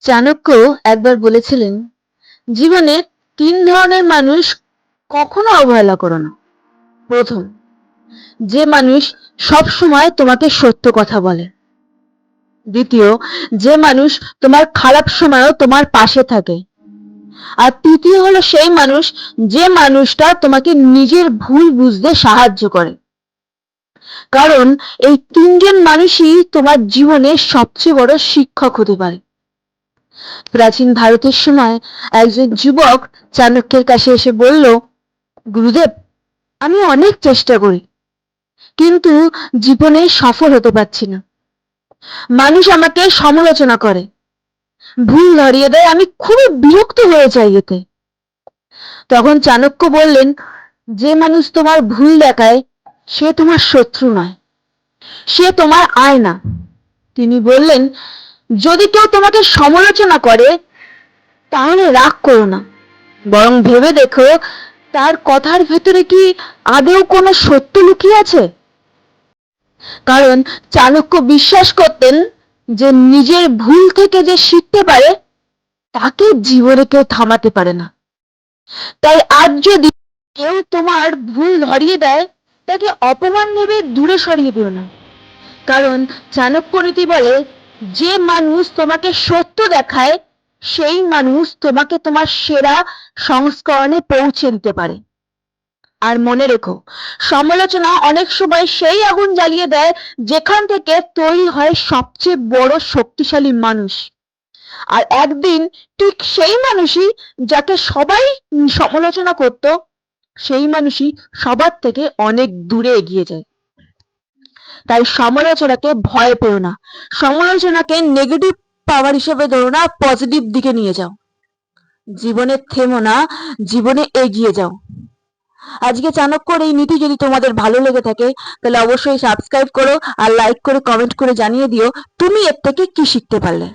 চাণক্য একবার বলেছিলেন, জীবনে তিন ধরনের মানুষ কখনো অবহেলা করো না। প্রথম, যে মানুষ সব সময় তোমাকে সত্য কথা বলে। দ্বিতীয়, যে মানুষ তোমার খারাপ সময়ও তোমার পাশে থাকে। আর তৃতীয় হলো সেই মানুষ, যে মানুষটা তোমাকে নিজের ভুল বুঝতে সাহায্য করে। কারণ এই তিনজন মানুষই তোমার জীবনের সবচেয়ে বড় শিক্ষক হতে পারে। প্রাচীন ভারতের সময় একজন যুবক চাণক্যের কাছে এসে বলল, গুরুদেব, আমি অনেক চেষ্টা করি, কিন্তু জীবনে সফল হতে পারছি না। মানুষ আমাকে সমালোচনা করে, ভুল ধরিয়ে দেয়, আমি খুবই বিরক্ত হয়ে যাই এতে। তখন চাণক্য বললেন, যে মানুষ তোমার ভুল দেখায় সে তোমার শত্রু নয়, সে তোমার আয়না। তিনি বললেন, যদি কেউ তোমাকে সমালোচনা করে তাহলে রাগ করো না, বরং ভেবে দেখো তার কথার ভেতরে কি আদৌ কোনো সত্য লুকিয়ে আছে। কারণ চাণক্য বিশ্বাস করতেন যে নিজের ভুল থেকে যে শিখতে পারে তাকে জীবনে কেউ থামাতে পারে না। তাই আজ যদি কেউ তোমার ভুল ধরিয়ে দেয়, তাকে অপমান ভেবে দূরে সরিয়ে দিও না। কারণ চাণক্য নীতি বলে, যে মানুষ তোমাকে সত্য দেখায় সেই মানুষ তোমাকে তোমার সেরা সংস্করণে পৌঁছে দিতে পারে। আর মনে রেখো, সমালোচনা অনেক সময় সেই আগুন জ্বালিয়ে দেয় যেখান থেকে তৈরি হয় সবচেয়ে বড় শক্তিশালী মানুষ। আর একদিন ঠিক সেই মানুষই যাকে সবাই সমালোচনা করত, সেই মানুষই সবার থেকে অনেক দূরে এগিয়ে যায়। তাই সমালোচনাকে ভয় পেও না, সমালোচনাকে নেগেটিভ পাওয়ার হিসেবে ধরো না, পজিটিভ দিকে নিয়ে যাও। জীবনে থেমো না, জীবনে এগিয়ে যাও। আজকে চাণক্যর এই নীতি যদি তোমাদের ভালো লেগে থাকে তাহলে অবশ্যই সাবস্ক্রাইব করো আর লাইক করে কমেন্ট করে জানিয়ে দিও তুমি এর থেকে কি শিখতে পারলে।